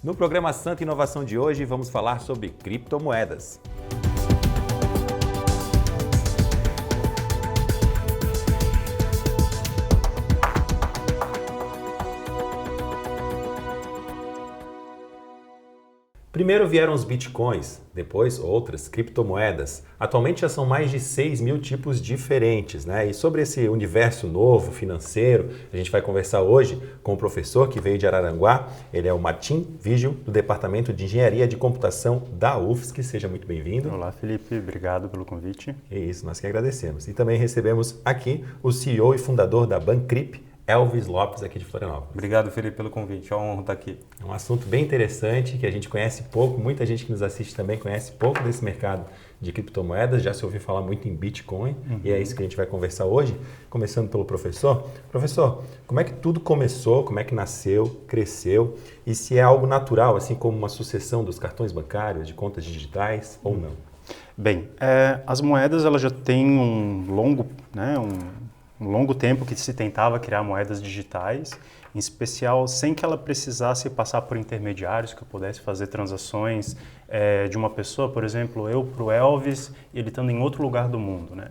No programa Santa Inovação de hoje, vamos falar sobre criptomoedas. Primeiro vieram os bitcoins, depois outras criptomoedas. Atualmente já são mais de 6 mil tipos diferentes, né? E sobre esse universo novo, financeiro, a gente vai conversar hoje com o professor que veio de Araranguá. Ele é o Martim Vigil, do Departamento de Engenharia de Computação da UFSC. Seja muito bem-vindo. Olá, Felipe. Obrigado pelo convite. É isso, nós que agradecemos. E também recebemos aqui o CEO e fundador da Bancrip, Elvis Lopes, aqui de Florianópolis. Obrigado, Felipe, pelo convite. É uma honra estar aqui. É um assunto bem interessante que a gente conhece pouco, muita gente que nos assiste também conhece pouco desse mercado de criptomoedas, já se ouviu falar muito em Bitcoin, e é isso que a gente vai conversar hoje, começando pelo professor. Professor, como é que tudo começou, como é que nasceu, cresceu, e se é algo natural, assim como uma sucessão dos cartões bancários, de contas digitais, ou não? Bem, as moedas elas já têm um longo tempo que se tentava criar moedas digitais, em especial sem que ela precisasse passar por intermediários, que eu pudesse fazer transações de uma pessoa, por exemplo, eu para o Elvis, ele estando em outro lugar do mundo, né?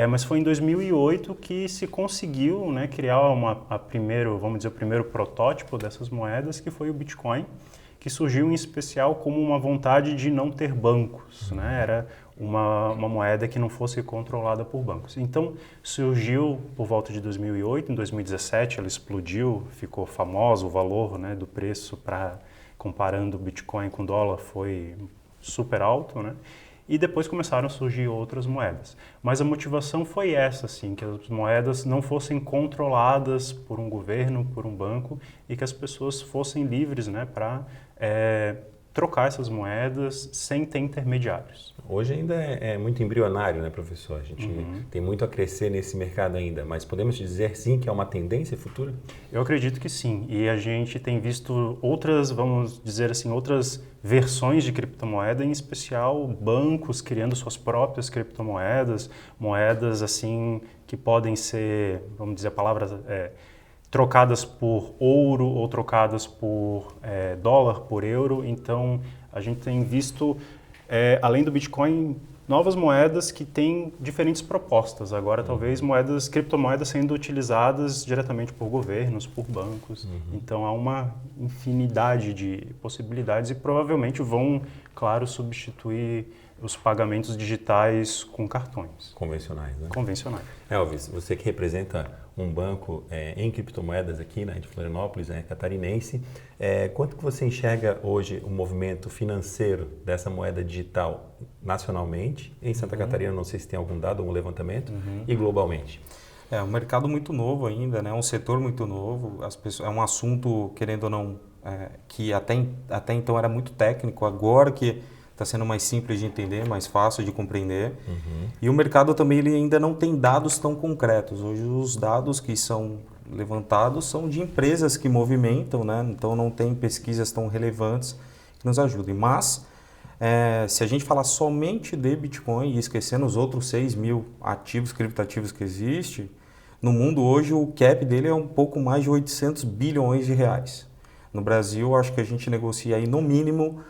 Mas foi em 2008 que se conseguiu, né, criar o primeiro protótipo dessas moedas, que foi o Bitcoin, que surgiu em especial como uma vontade de não ter bancos, né? Era uma moeda que não fosse controlada por bancos. Então, surgiu por volta de 2008, em 2017 ela explodiu, ficou famoso o valor, né, do preço comparando o Bitcoin com o dólar foi super alto, né? E depois começaram a surgir outras moedas. Mas a motivação foi essa, assim, que as moedas não fossem controladas por um governo, por um banco, e que as pessoas fossem livres, né, para trocar essas moedas sem ter intermediários. Hoje ainda é muito embrionário, né, professor? A gente tem muito a crescer nesse mercado ainda, mas podemos dizer sim que é uma tendência futura? Eu acredito que sim, e a gente tem visto outras, vamos dizer assim, outras versões de criptomoeda, em especial bancos criando suas próprias criptomoedas, moedas assim que podem ser, vamos dizer a palavra, trocadas por ouro ou trocadas por dólar, por euro. Então, a gente tem visto, além do Bitcoin, novas moedas que têm diferentes propostas. Agora, talvez criptomoedas sendo utilizadas diretamente por governos, por bancos. Então, há uma infinidade de possibilidades e provavelmente vão, claro, substituir os pagamentos digitais com cartões. Convencionais, né? Convencionais. Elvis, você que representa um banco em criptomoedas aqui, né, de Florianópolis, catarinense, quanto que você enxerga hoje o movimento financeiro dessa moeda digital nacionalmente? Em Santa Catarina, não sei se tem algum dado, algum levantamento, e globalmente? É um mercado muito novo ainda, né? Um setor muito novo. É um assunto, querendo ou não, que até então era muito técnico, agora que está sendo mais simples de entender, mais fácil de compreender. E o mercado também ele ainda não tem dados tão concretos. Hoje os dados que são levantados são de empresas que movimentam, né? Então não tem pesquisas tão relevantes que nos ajudem. Mas se a gente falar somente de Bitcoin e esquecendo os outros 6 mil ativos criptativos que existem, no mundo hoje o cap dele é um pouco mais de 800 bilhões de reais. No Brasil, acho que a gente negocia aí no mínimo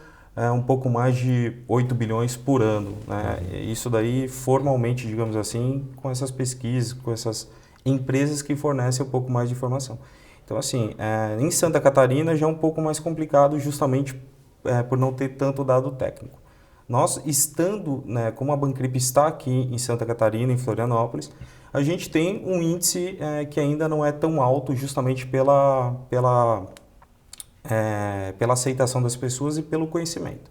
um pouco mais de 8 bilhões por ano, né? Isso daí formalmente, digamos assim, com essas pesquisas, com essas empresas que fornecem um pouco mais de informação. Então, assim, em Santa Catarina já é um pouco mais complicado justamente por não ter tanto dado técnico. Nós, estando, né, como a Bancrip está aqui em Santa Catarina, em Florianópolis, a gente tem um índice que ainda não é tão alto justamente pela aceitação das pessoas e pelo conhecimento.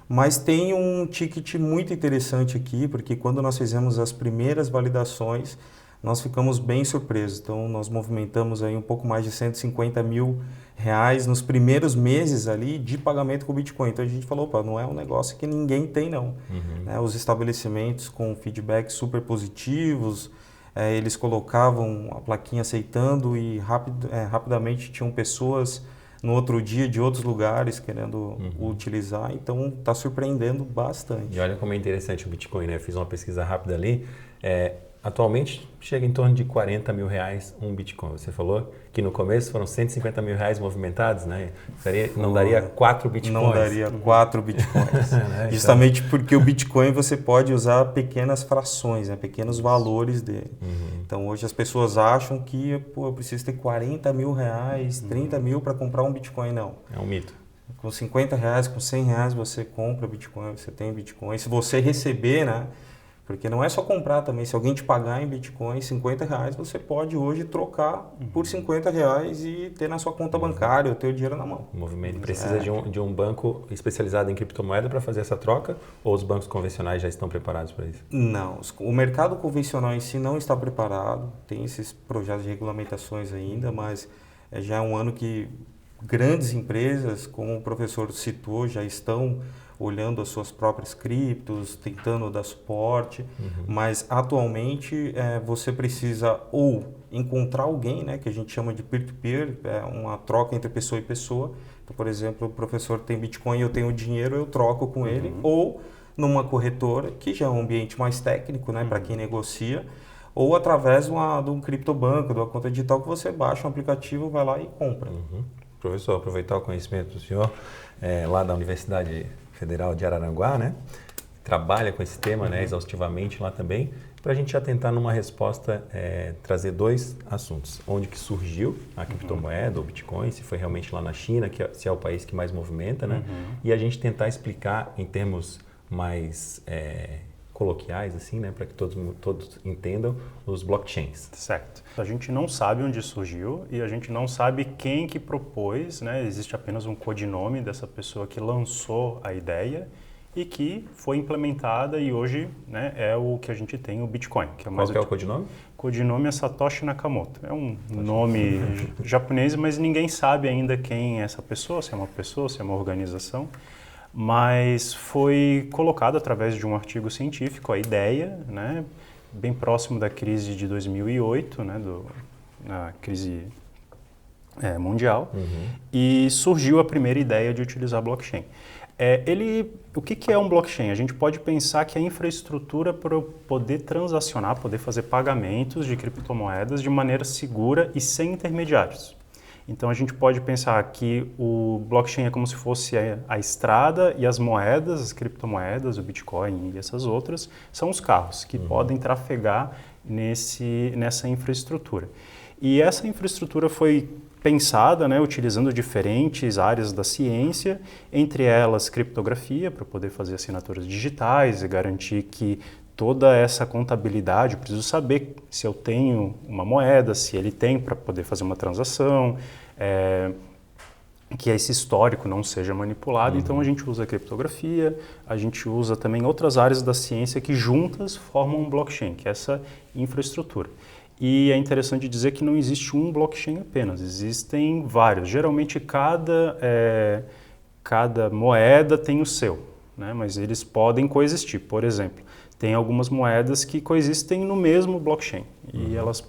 Mas tem um ticket muito interessante aqui, porque quando nós fizemos as primeiras validações, nós ficamos bem surpresos. Então, nós movimentamos aí um pouco mais de 150 mil reais nos primeiros meses ali de pagamento com o Bitcoin. Então, a gente falou, opa, não é um negócio que ninguém tem, não. Os estabelecimentos com feedbacks super positivos, eles colocavam a plaquinha aceitando e rapidamente tinham pessoas no outro dia de outros lugares querendo utilizar, então está surpreendendo bastante. E olha como é interessante o Bitcoin, né? Eu fiz uma pesquisa rápida ali, atualmente chega em torno de 40 mil reais um Bitcoin. Você falou que no começo foram 150 mil reais movimentados, né? Não daria 4 Bitcoins. Não daria 4 Bitcoins. Né? Justamente porque o Bitcoin você pode usar pequenas frações, né? Pequenos valores dele. Então hoje as pessoas acham que eu preciso ter 40 mil reais, 30 mil para comprar um Bitcoin. Não. É um mito. Com 50 reais, com 100 reais você compra Bitcoin, você tem Bitcoin. Se você receber, né? Porque não é só comprar também. Se alguém te pagar em Bitcoin 50 reais, você pode hoje trocar por 50 reais e ter na sua conta bancária, ou ter o dinheiro na mão. O movimento precisa de um banco especializado em criptomoeda para fazer essa troca, ou os bancos convencionais já estão preparados para isso? Não. O mercado convencional em si não está preparado. Tem esses projetos de regulamentações ainda, mas já é um ano que grandes empresas, como o professor citou, já estão olhando as suas próprias criptos, tentando dar suporte, mas atualmente você precisa ou encontrar alguém, né, que a gente chama de peer-to-peer, uma troca entre pessoa e pessoa. Então, por exemplo, o professor tem Bitcoin, eu tenho dinheiro, eu troco com ele, ou numa corretora, que já é um ambiente mais técnico, né, para quem negocia, ou através de um criptobanco, de uma conta digital que você baixa um aplicativo, vai lá e compra. Professor, aproveitar o conhecimento do senhor, lá da Universidade Federal de Araranguá, né? Trabalha com esse tema, né, exaustivamente lá também, para a gente já tentar numa resposta trazer 2 assuntos. Onde que surgiu a criptomoeda, o Bitcoin, se foi realmente lá na China, se é o país que mais movimenta, né? E a gente tentar explicar em termos mais coloquiais, assim, né, para que todos entendam os blockchains. Certo. A gente não sabe onde surgiu e a gente não sabe quem que propôs, né? Existe apenas um codinome dessa pessoa que lançou a ideia e que foi implementada e hoje, né, é o que a gente tem, o Bitcoin. Que é Qual que é o codinome? O codinome é Satoshi Nakamoto. É um nome japonês, mas ninguém sabe ainda quem é essa pessoa, se é uma organização. Mas foi colocado através de um artigo científico a ideia, né, bem próximo da crise de 2008, né, na crise mundial, e surgiu a primeira ideia de utilizar blockchain. O que é um blockchain? A gente pode pensar que é a infraestrutura para eu poder transacionar, poder fazer pagamentos de criptomoedas de maneira segura e sem intermediários. Então a gente pode pensar que o blockchain é como se fosse a estrada e as moedas, as criptomoedas, o Bitcoin e essas outras, são os carros que podem trafegar nessa infraestrutura. E essa infraestrutura foi pensada, né, utilizando diferentes áreas da ciência, entre elas criptografia, para poder fazer assinaturas digitais e garantir que toda essa contabilidade, eu preciso saber se eu tenho uma moeda, se ele tem para poder fazer uma transação, que esse histórico não seja manipulado. Então a gente usa a criptografia, a gente usa também outras áreas da ciência que juntas formam um blockchain, que é essa infraestrutura. E é interessante dizer que não existe um blockchain apenas, existem vários. Geralmente cada moeda tem o seu, né? Mas eles podem coexistir. Por exemplo, tem algumas moedas que coexistem no mesmo blockchain e elas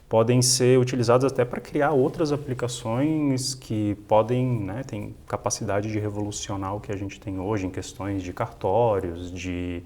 podem ser utilizadas até para criar outras aplicações que podem, né, tem capacidade de revolucionar o que a gente tem hoje em questões de cartórios, de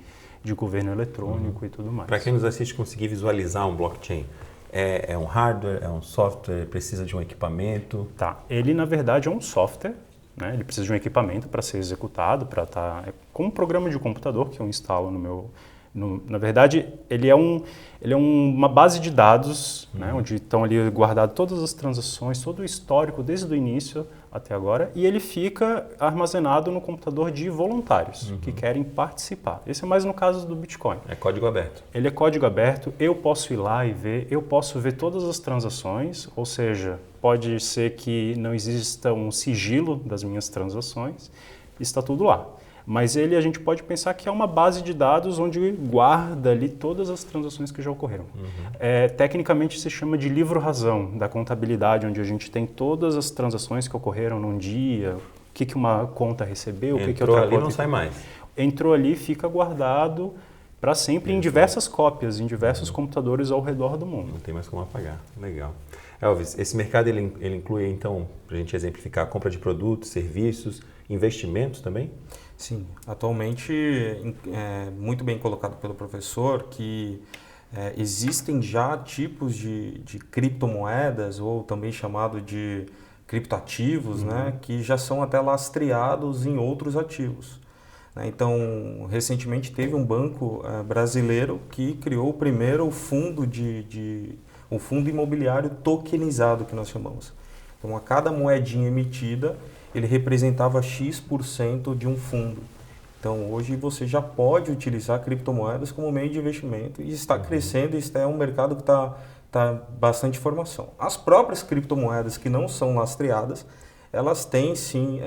governo eletrônico e tudo mais. Para quem nos assiste conseguir visualizar um blockchain, é um hardware, é um software, precisa de um equipamento? Tá, ele na verdade é um software, né? Ele precisa de um equipamento para ser executado, para estar como um programa de computador que eu instalo no meu... na verdade, ele é uma base de dados, né, onde estão ali guardadas todas as transações, todo o histórico desde o início até agora, e ele fica armazenado no computador de voluntários que querem participar. Esse é mais no caso do Bitcoin. É código aberto. Ele é código aberto, eu posso ir lá e ver, eu posso ver todas as transações, ou seja, pode ser que não exista um sigilo das minhas transações, está tudo lá. Mas a gente pode pensar que é uma base de dados onde guarda ali todas as transações que já ocorreram. Tecnicamente se chama de livro-razão da contabilidade, onde a gente tem todas as transações que ocorreram num dia, o que uma conta recebeu, o que outra conta... Entrou ali não sai mais. Entrou ali, fica guardado para sempre em diversas cópias, em diversos computadores ao redor do mundo. Não tem mais como apagar. Legal. Elvis, esse mercado ele inclui então, para a gente exemplificar, a compra de produtos, serviços, investimentos também? Sim, atualmente é muito bem colocado pelo professor que Existem já tipos de criptomoedas, ou também chamado de criptoativos, né, que já são até lastreados em outros ativos. Então, recentemente teve um banco brasileiro que criou o primeiro fundo o fundo imobiliário tokenizado, que nós chamamos. Então, a cada moedinha emitida, ele representava X% de um fundo. Então, hoje você já pode utilizar criptomoedas como meio de investimento e está crescendo, e isso é um mercado que está bastante formação. As próprias criptomoedas que não são lastreadas, elas têm sim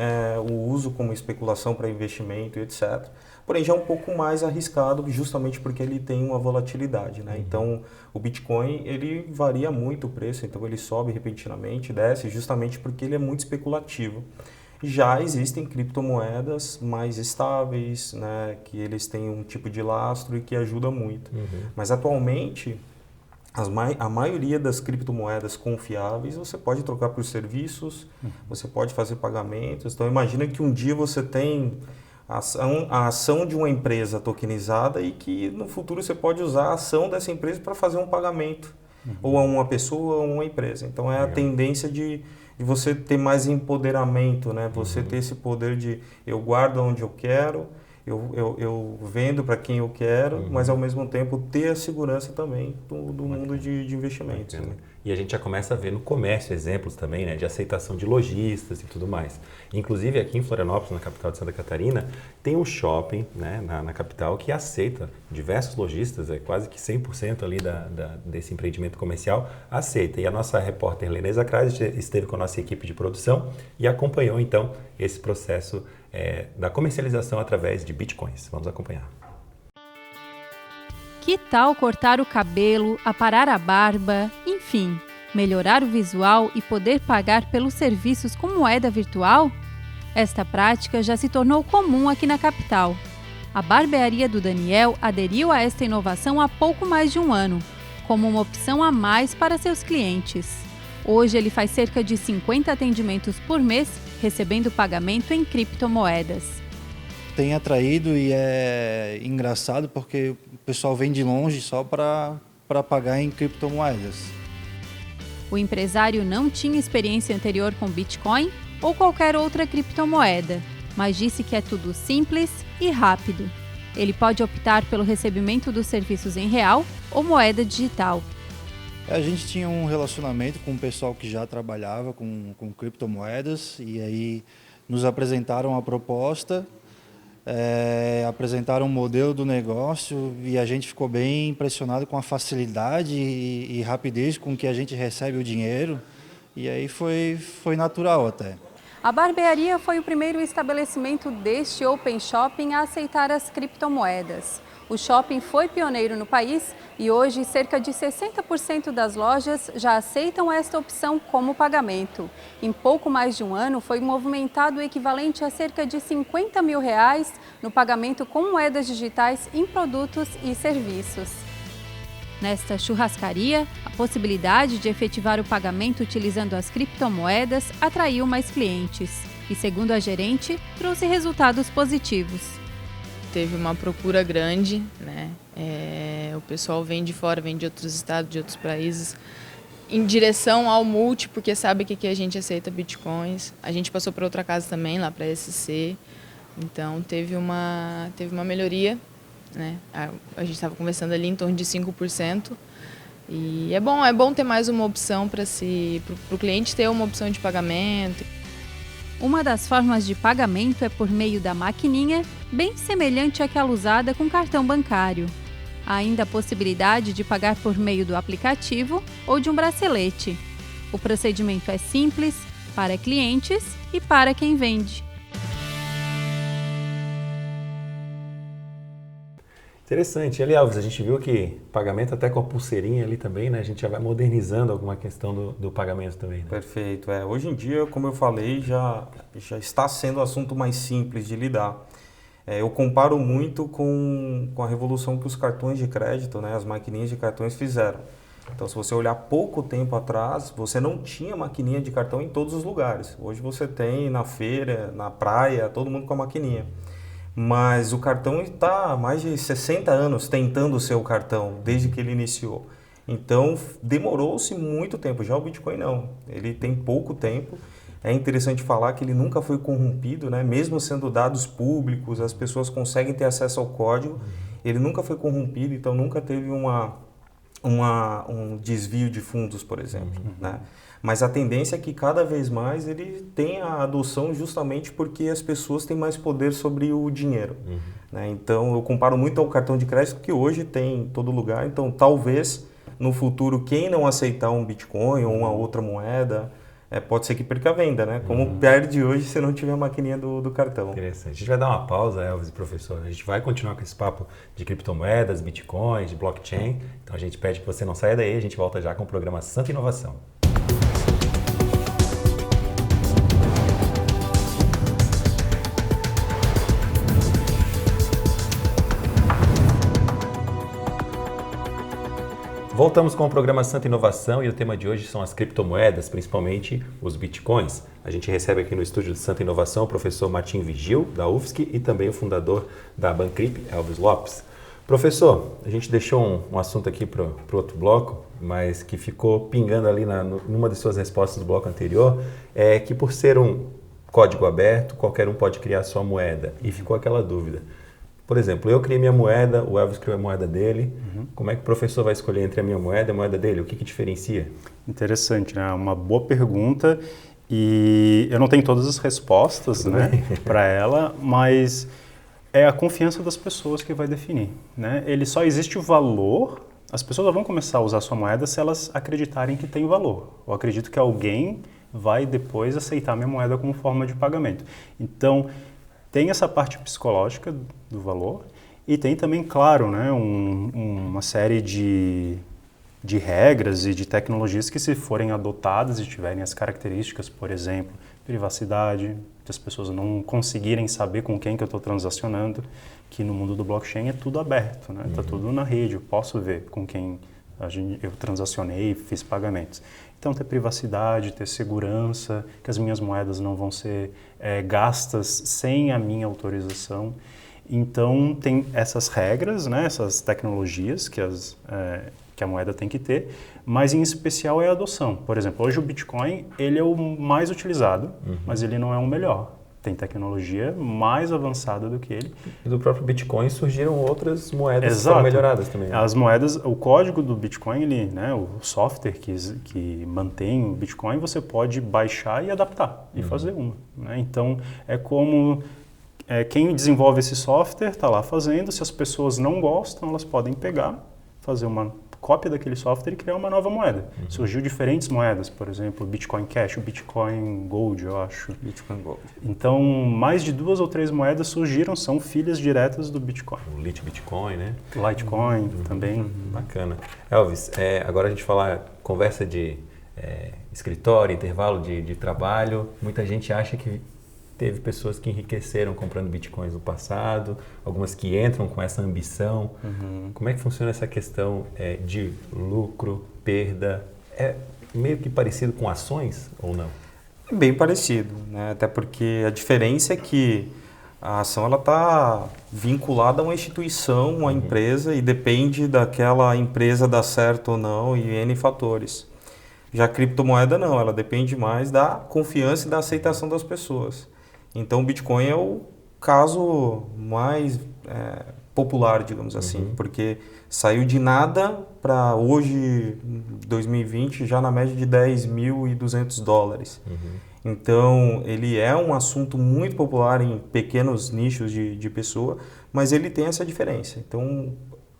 o uso como especulação para investimento e etc. Porém, já é um pouco mais arriscado, justamente porque ele tem uma volatilidade, né? Então, o Bitcoin, ele varia muito o preço, então ele sobe repentinamente, desce, justamente porque ele é muito especulativo. Já existem criptomoedas mais estáveis, né, que eles têm um tipo de lastro e que ajuda muito. Mas atualmente, a maioria das criptomoedas confiáveis você pode trocar por serviços, você pode fazer pagamentos. Então imagina que um dia você tem a ação de uma empresa tokenizada e que no futuro você pode usar a ação dessa empresa para fazer um pagamento, ou a uma pessoa ou a uma empresa. Então a tendência de você ter mais empoderamento, né? Você ter esse poder de eu guardo onde eu quero, eu vendo para quem eu quero, mas ao mesmo tempo ter a segurança também do mundo de investimentos. Né? E a gente já começa a ver no comércio exemplos também, né, de aceitação de lojistas e tudo mais. Inclusive aqui em Florianópolis, na capital de Santa Catarina, tem um shopping, né, na capital que aceita diversos lojistas, quase que 100% ali desse empreendimento comercial aceita. E a nossa repórter Lene Zacrás esteve com a nossa equipe de produção e acompanhou então esse processo da comercialização através de bitcoins. Vamos acompanhar. Que tal cortar o cabelo, aparar a barba, enfim, melhorar o visual e poder pagar pelos serviços com moeda virtual? Esta prática já se tornou comum aqui na capital. A barbearia do Daniel aderiu a esta inovação há pouco mais de um ano, como uma opção a mais para seus clientes. Hoje ele faz cerca de 50 atendimentos por mês, recebendo pagamento em criptomoedas. Tem atraído e é engraçado porque o pessoal vem de longe só para pagar em criptomoedas. O empresário não tinha experiência anterior com Bitcoin ou qualquer outra criptomoeda, mas disse que é tudo simples e rápido. Ele pode optar pelo recebimento dos serviços em real ou moeda digital. A gente tinha um relacionamento com o pessoal que já trabalhava com criptomoedas e aí nos apresentaram a proposta, apresentaram um modelo do negócio e a gente ficou bem impressionado com a facilidade e rapidez com que a gente recebe o dinheiro e aí foi natural até. A barbearia foi o primeiro estabelecimento deste Open Shopping a aceitar as criptomoedas. O shopping foi pioneiro no país e hoje cerca de 60% das lojas já aceitam esta opção como pagamento. Em pouco mais de um ano foi movimentado o equivalente a cerca de R$50 mil no pagamento com moedas digitais em produtos e serviços. Nesta churrascaria, a possibilidade de efetivar o pagamento utilizando as criptomoedas atraiu mais clientes e, segundo a gerente, trouxe resultados positivos. Teve uma procura grande, né? O pessoal vem de fora, vem de outros estados, de outros países, em direção ao multi, porque sabe que aqui a gente aceita bitcoins. A gente passou por outra casa também, lá para a SC, então teve uma melhoria, né? A gente estava conversando ali em torno de 5%. E é bom ter mais uma opção para o cliente ter uma opção de pagamento. Uma das formas de pagamento é por meio da maquininha, bem semelhante àquela usada com cartão bancário. Há ainda a possibilidade de pagar por meio do aplicativo ou de um bracelete. O procedimento é simples para clientes e para quem vende. Interessante. Ali, Alves, a gente viu que pagamento até com a pulseirinha ali também, né? A gente já vai modernizando alguma questão do pagamento também, né? Perfeito. Hoje em dia, como eu falei, já está sendo o assunto mais simples de lidar. Eu comparo muito com a revolução que os cartões de crédito, né, as maquininhas de cartões fizeram. Então, se você olhar pouco tempo atrás, você não tinha maquininha de cartão em todos os lugares. Hoje você tem na feira, na praia, todo mundo com a maquininha. mas o cartão está há mais de 60 anos tentando ser o cartão, desde que ele iniciou. Então, demorou-se muito tempo. Já o Bitcoin não, ele tem pouco tempo. É interessante falar que ele nunca foi corrompido, né? Mesmo sendo dados públicos, as pessoas conseguem ter acesso ao código. Ele nunca foi corrompido, então nunca teve um desvio de fundos, por exemplo, né? Mas a tendência é que cada vez mais ele tenha a adoção justamente porque as pessoas têm mais poder sobre o dinheiro, né? Então, eu comparo muito ao cartão de crédito que hoje tem em todo lugar. Então, talvez no futuro, quem não aceitar um Bitcoin ou uma outra moeda, pode ser que perca a venda, né? Como perde hoje se não tiver a maquininha do cartão. Interessante. A gente vai dar uma pausa, Elvis e professor. A gente vai continuar com esse papo de criptomoedas, bitcoins, de blockchain. Então a gente pede que você não saia daí, a gente volta já com o programa Santa Inovação. Voltamos com o programa Santa Inovação e o tema de hoje são as criptomoedas, principalmente os bitcoins. A gente recebe aqui no estúdio de Santa Inovação o professor Martim Vigil, da UFSC, e também o fundador da Bancrip, Elvis Lopes. Professor, a gente deixou um assunto aqui para o outro bloco, mas que ficou pingando ali numa das suas respostas do bloco anterior, é que por ser um código aberto, qualquer um pode criar sua moeda. E ficou aquela dúvida. Por exemplo, eu criei minha moeda, o Elvis criou a moeda dele. Como é que o professor vai escolher entre a minha moeda e a moeda dele? O que diferencia? Interessante, né? Uma boa pergunta e eu não tenho todas as respostas, né, para ela, mas é a confiança das pessoas que vai definir, né? Ele só existe o valor, as pessoas vão começar a usar sua moeda se elas acreditarem que tem valor. Eu acredito que alguém vai depois aceitar minha moeda como forma de pagamento. Então, tem essa parte psicológica do valor e tem também, claro, né, uma série de regras e de tecnologias que, se forem adotadas e tiverem as características, por exemplo, privacidade, que as pessoas não conseguirem saber com quem que eu estou transacionando, que no mundo do blockchain é tudo aberto, né? Está tudo na rede, eu posso ver com quem eu transacionei e fiz pagamentos. Então, ter privacidade, ter segurança, que as minhas moedas não vão ser gastas sem a minha autorização. Então, tem essas regras, né, essas tecnologias que a moeda tem que ter, mas em especial é a adoção. Por exemplo, hoje o Bitcoin ele é o mais utilizado, mas ele não é o melhor. Tem tecnologia mais avançada do que ele. E do próprio Bitcoin surgiram outras moedas que foram melhoradas também. Né? As moedas, o código do Bitcoin, né, o software que mantém o Bitcoin, você pode baixar e adaptar e fazer uma. Né? Então, é como quem desenvolve esse software está lá fazendo, se as pessoas não gostam, elas podem pegar, fazer uma cópia daquele software e criar uma nova moeda. Surgiu diferentes moedas, por exemplo, o Bitcoin Cash, o Bitcoin Gold, eu acho. Bitcoin Gold. Então, mais de 2 ou 3 moedas surgiram, são filhas diretas do Bitcoin. O Bitcoin, né? Litecoin também. Bacana. Elvis, agora a gente fala, conversa de escritório, intervalo de trabalho. Muita gente acha que teve pessoas que enriqueceram comprando bitcoins no passado, algumas que entram com essa ambição. Como é que funciona essa questão de lucro, perda? É meio que parecido com ações ou não? É bem parecido, né? Até porque a diferença é que a ação está vinculada a uma instituição, uma empresa, e depende daquela empresa dar certo ou não e N fatores. Já a criptomoeda não, ela depende mais da confiança e da aceitação das pessoas. Então, o Bitcoin é o caso mais popular, digamos assim, porque saiu de nada para hoje, 2020, já na média de $10.200. Então, ele é um assunto muito popular em pequenos nichos de pessoa, mas ele tem essa diferença. Então,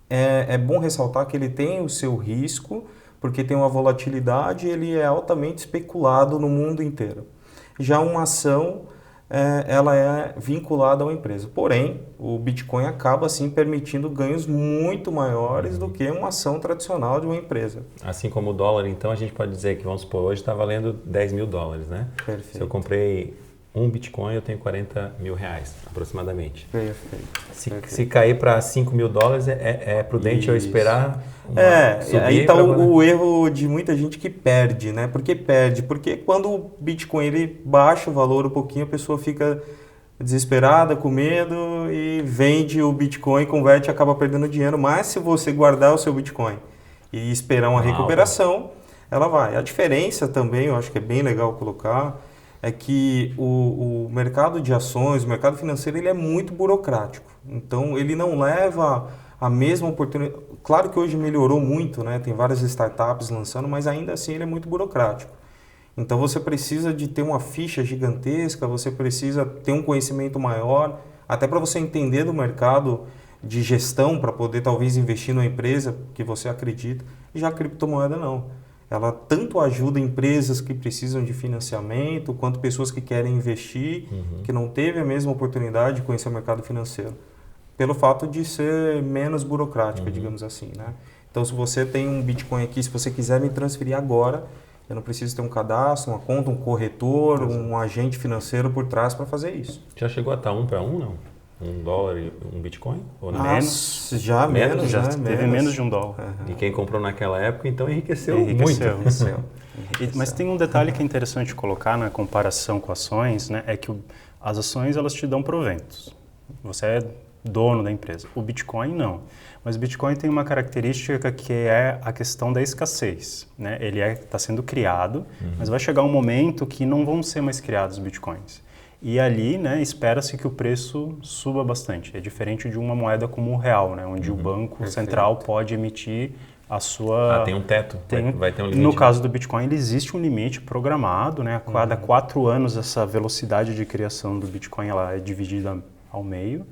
é bom ressaltar que ele tem o seu risco, porque tem uma volatilidade e ele é altamente especulado no mundo inteiro. Já uma ação, ela é vinculada a uma empresa. Porém, o Bitcoin acaba, assim, permitindo ganhos muito maiores do que uma ação tradicional de uma empresa. Assim como o dólar, então, a gente pode dizer que, vamos supor, hoje está valendo $10.000, né? Perfeito. Se eu comprei um Bitcoin, eu tenho $40 mil, aproximadamente. Perfeito. Se cair para $5.000, é prudente eu esperar subir? Aí está o erro de muita gente que perde, né? Por que perde? Porque quando o Bitcoin ele baixa o valor um pouquinho, a pessoa fica desesperada, com medo, e vende o Bitcoin, converte e acaba perdendo dinheiro. Mas se você guardar o seu Bitcoin e esperar uma recuperação, ela vai. A diferença também, eu acho que é bem legal colocar, é que o mercado de ações, o mercado financeiro, ele é muito burocrático. Então, ele não leva a mesma oportunidade. Claro que hoje melhorou muito, né? Tem várias startups lançando, mas ainda assim ele é muito burocrático. Então, você precisa de ter uma ficha gigantesca, você precisa ter um conhecimento maior, até para você entender do mercado de gestão, para poder talvez investir numa empresa que você acredita. Já a criptomoeda não. Ela tanto ajuda empresas que precisam de financiamento, quanto pessoas que querem investir, que não teve a mesma oportunidade de conhecer o mercado financeiro, pelo fato de ser menos burocrático, digamos assim, né? Então, se você tem um Bitcoin aqui, se você quiser me transferir agora, eu não preciso ter um cadastro, uma conta, um corretor, um agente financeiro por trás para fazer isso. Já chegou a estar 1 para 1, não? $1 e um Bitcoin? Ou não? Menos. Já menos, Já né? teve menos de $1. E quem comprou naquela época, então enriqueceu. Muito. Mas tem um detalhe que é interessante colocar na comparação com ações, né? É que as ações elas te dão proventos. Você é dono da empresa. O Bitcoin não. Mas o Bitcoin tem uma característica que é a questão da escassez, né? Ele está sendo criado, mas vai chegar um momento que não vão ser mais criados Bitcoins. E ali, né, espera-se que o preço suba bastante. É diferente de uma moeda como o real, né, onde o Banco Central pode emitir a sua... tem um teto, vai ter um limite. No caso do Bitcoin, ele existe um limite programado, né? A cada 4 anos essa velocidade de criação do Bitcoin ela é dividida ao meio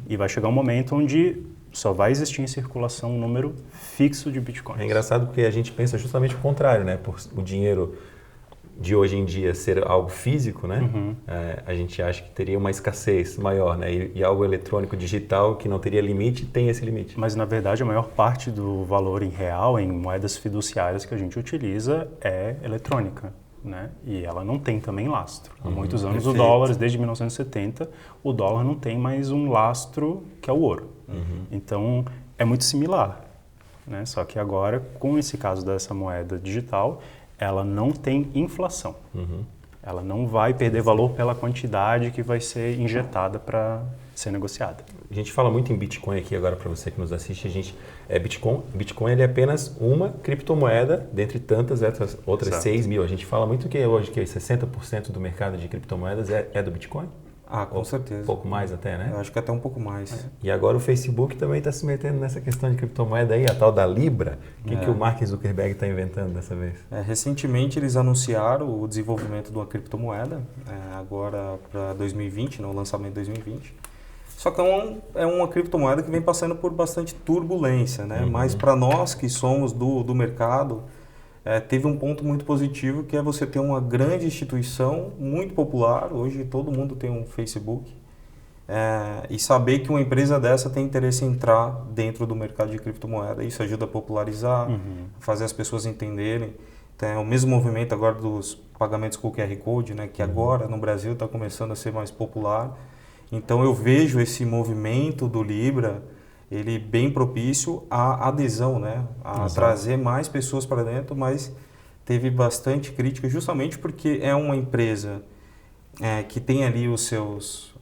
e vai chegar um momento onde só vai existir em circulação um número fixo de Bitcoins. É engraçado porque a gente pensa justamente o contrário, né? Por o dinheiro de hoje em dia ser algo físico, né? A gente acha que teria uma escassez maior, né? E algo eletrônico, digital, que não teria limite, tem esse limite. Mas, na verdade, a maior parte do valor em real, em moedas fiduciárias que a gente utiliza, é eletrônica, né? E ela não tem também lastro. Há muitos anos o dólar, desde 1970, o dólar não tem mais um lastro que é o ouro. Então, é muito similar, né? Só que agora, com esse caso dessa moeda digital, ela não tem inflação. Ela não vai perder valor pela quantidade que vai ser injetada para ser negociada. A gente fala muito em Bitcoin aqui agora para você que nos assiste. Bitcoin ele é apenas uma criptomoeda dentre tantas outras 6 mil. A gente fala muito que hoje que 60% do mercado de criptomoedas é do Bitcoin. Com certeza. Um pouco mais até, né? Eu acho que até um pouco mais. E agora o Facebook também está se metendo nessa questão de criptomoeda aí, a tal da Libra. O que o Mark Zuckerberg está inventando dessa vez? Recentemente eles anunciaram o desenvolvimento de uma criptomoeda, agora para 2020, no lançamento de 2020. Só que é uma criptomoeda que vem passando por bastante turbulência, né? Mas para nós que somos do mercado, teve um ponto muito positivo, que é você ter uma grande instituição, muito popular, hoje todo mundo tem um Facebook, e saber que uma empresa dessa tem interesse em entrar dentro do mercado de criptomoeda. Isso ajuda a popularizar, fazer as pessoas entenderem. Tem o mesmo movimento agora dos pagamentos com o QR Code, né, que agora no Brasil está começando a ser mais popular. Então eu vejo esse movimento do Libra, ele bem propício à adesão, né? A trazer mais pessoas para dentro, mas teve bastante crítica justamente porque é uma empresa que tem ali os seus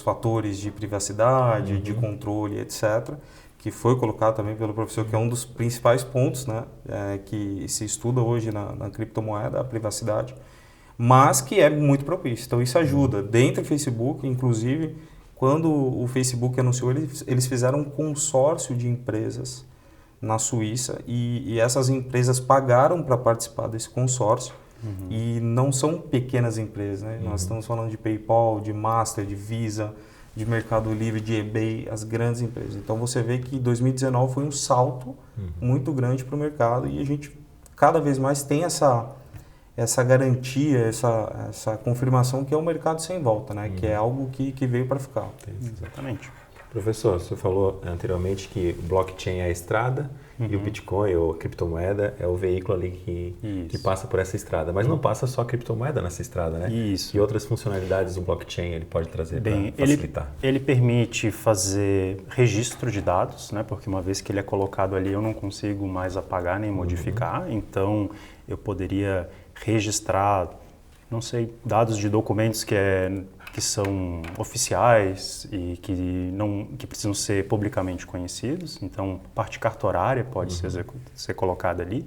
fatores de privacidade, de controle, etc., que foi colocado também pelo professor, que é um dos principais pontos, né? Que se estuda hoje na criptomoeda, a privacidade, mas que é muito propício. Então isso ajuda. Dentro do Facebook, inclusive, quando o Facebook anunciou, eles fizeram um consórcio de empresas na Suíça e essas empresas pagaram para participar desse consórcio. E não são pequenas empresas, né? Nós estamos falando de PayPal, de Master, de Visa, de Mercado Livre, de eBay, as grandes empresas. Então você vê que 2019 foi um salto muito grande para o mercado e a gente cada vez mais tem essa garantia, essa confirmação que é o mercado sem volta, né? Que é algo que veio para ficar. Exatamente. Professor, você falou anteriormente que o blockchain é a estrada e o Bitcoin, ou a criptomoeda, é o veículo ali que passa por essa estrada. Mas não passa só a criptomoeda nessa estrada, né? Isso. E outras funcionalidades do blockchain ele pode trazer para facilitar? Ele permite fazer registro de dados, né? Porque uma vez que ele é colocado ali, eu não consigo mais apagar nem modificar. Então, eu poderia registrar, não sei, dados de documentos que é que são oficiais e que precisam ser publicamente conhecidos. Então, parte cartorária pode ser colocada ali.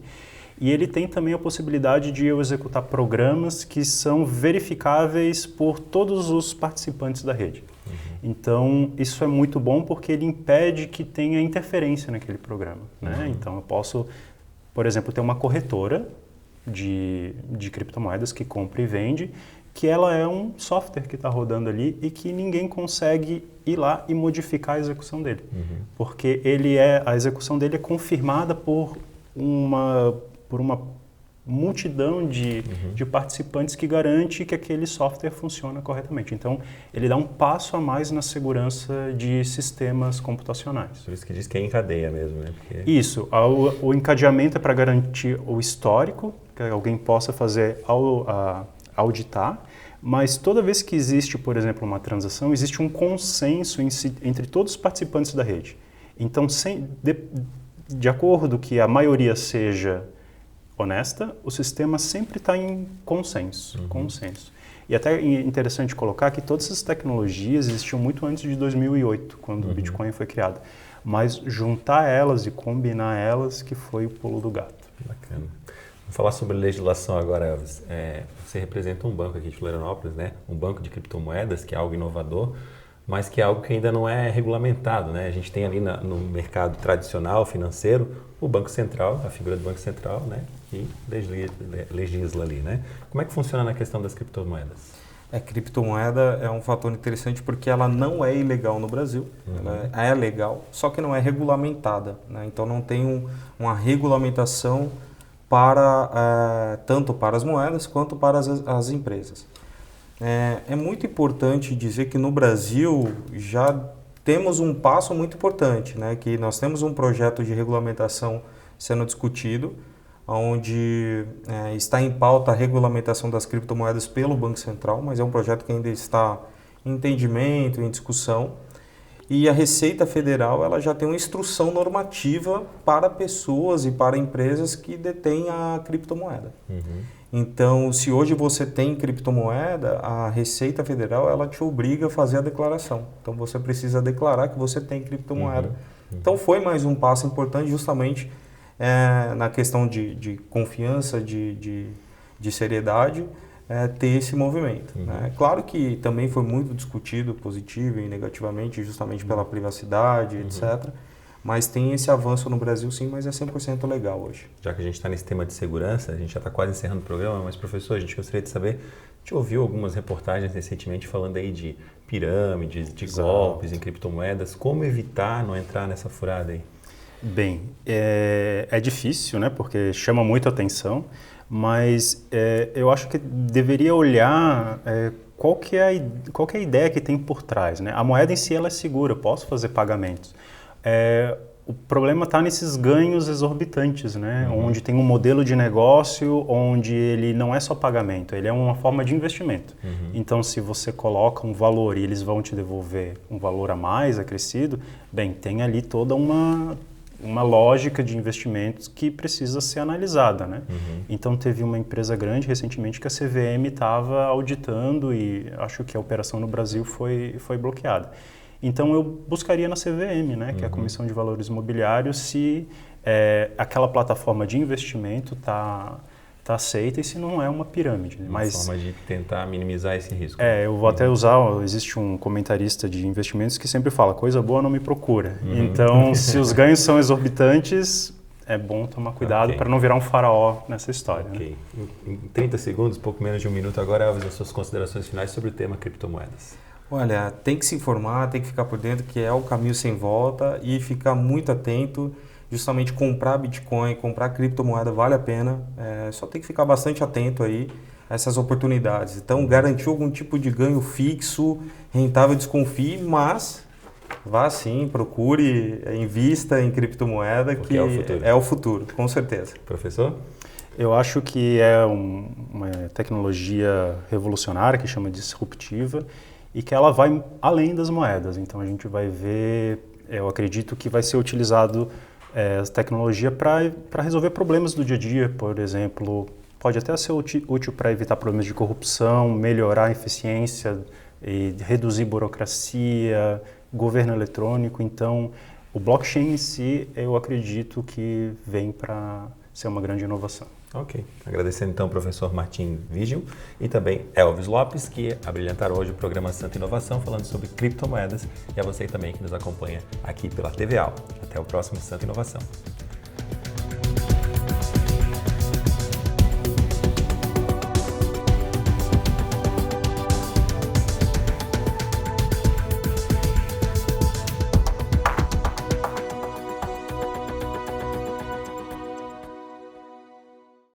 E ele tem também a possibilidade de eu executar programas que são verificáveis por todos os participantes da rede. Então, isso é muito bom porque ele impede que tenha interferência naquele programa, né? Então, eu posso, por exemplo, ter uma corretora de criptomoedas que compra e vende, que ela é um software que está rodando ali e que ninguém consegue ir lá e modificar a execução dele. Porque a execução dele é confirmada por uma multidão de participantes que garante que aquele software funciona corretamente. Então, ele dá um passo a mais na segurança de sistemas computacionais. Por isso que diz que é em cadeia mesmo, né? Porque... Isso. O encadeamento é para garantir o histórico, que alguém possa fazer auditar, mas toda vez que existe, por exemplo, uma transação, existe um consenso entre todos os participantes da rede. Então, de acordo que a maioria seja honesta, o sistema sempre está em consenso. E até é interessante colocar que todas essas tecnologias existiam muito antes de 2008, quando o Bitcoin foi criado. Mas juntar elas e combinar elas que foi o pulo do gato. Bacana. Vamos falar sobre legislação agora, Elvis. Você representa um banco aqui de Florianópolis, né? Um banco de criptomoedas, que é algo inovador, mas que é algo que ainda não é regulamentado, né? A gente tem ali no mercado tradicional financeiro o Banco Central, a figura do Banco Central, né? Que legisla ali, né? Como é que funciona na questão das criptomoedas? Criptomoeda é um fator interessante porque ela não é ilegal no Brasil, ela é legal, só que não é regulamentada, né? Então não tem uma regulamentação tanto para as moedas quanto para as empresas. É muito importante dizer que no Brasil já temos um passo muito importante, né? Que nós temos um projeto de regulamentação sendo discutido, onde está em pauta a regulamentação das criptomoedas pelo Banco Central, mas é um projeto que ainda está em entendimento, em discussão. E a Receita Federal ela já tem uma instrução normativa para pessoas e para empresas que detêm a criptomoeda. Então, se hoje você tem criptomoeda, a Receita Federal ela te obriga a fazer a declaração. Então, você precisa declarar que você tem criptomoeda. Então, foi mais um passo importante justamente na questão de confiança, de seriedade, ter esse movimento. Né? Claro que também foi muito discutido positivo e negativamente, justamente pela privacidade, etc. Mas tem esse avanço no Brasil sim, mas é 100% legal hoje. Já que a gente está nesse tema de segurança, a gente já está quase encerrando o programa, mas professor, a gente gostaria de saber, a gente ouviu algumas reportagens recentemente falando aí de pirâmides, de golpes em criptomoedas, como evitar não entrar nessa furada aí? Bem, é difícil, né, porque chama muita atenção, mas eu acho que deveria olhar qual que é a ideia que tem por trás, né? A moeda em si ela é segura, eu posso fazer pagamentos. O problema está nesses ganhos exorbitantes, né? Onde tem um modelo de negócio onde ele não é só pagamento, ele é uma forma de investimento. Então, se você coloca um valor e eles vão te devolver um valor a mais, acrescido, bem, tem ali toda uma lógica de investimentos que precisa ser analisada, né? Então, teve uma empresa grande recentemente que a CVM estava auditando e acho que a operação no Brasil foi bloqueada. Então, eu buscaria na CVM, né, que é a Comissão de Valores Imobiliários, se aquela plataforma de investimento está aceita e se não é uma pirâmide. Né? Uma forma de tentar minimizar esse risco. Eu vou até usar, existe um comentarista de investimentos que sempre fala, coisa boa não me procura. Então, se os ganhos são exorbitantes, é bom tomar cuidado para não virar um faraó nessa história. Né? Em 30 segundos, pouco menos de um minuto agora, Elvis, as suas considerações finais sobre o tema criptomoedas. Olha, tem que se informar, tem que ficar por dentro, que é o caminho sem volta e ficar muito atento. Justamente comprar Bitcoin, comprar criptomoeda vale a pena. Só tem que ficar bastante atento aí a essas oportunidades. Então, garantir algum tipo de ganho fixo, rentável, desconfie, mas vá sim, procure, invista em criptomoeda, porque que é o futuro, com certeza. Professor? Eu acho que é uma tecnologia revolucionária, que chama disruptiva, e que ela vai além das moedas. Então a gente vai ver, eu acredito que vai ser utilizado essa tecnologia para resolver problemas do dia a dia, por exemplo, pode até ser útil para evitar problemas de corrupção, melhorar a eficiência e reduzir burocracia, governo eletrônico. Então, o blockchain em si, eu acredito que vem para ser uma grande inovação. Ok. Agradecendo então ao professor Martim Vigil e também Elvis Lopes, que abrilhantaram hoje o programa Santa Inovação, falando sobre criptomoedas, e a você também que nos acompanha aqui pela TV Aula. Até o próximo Santa Inovação.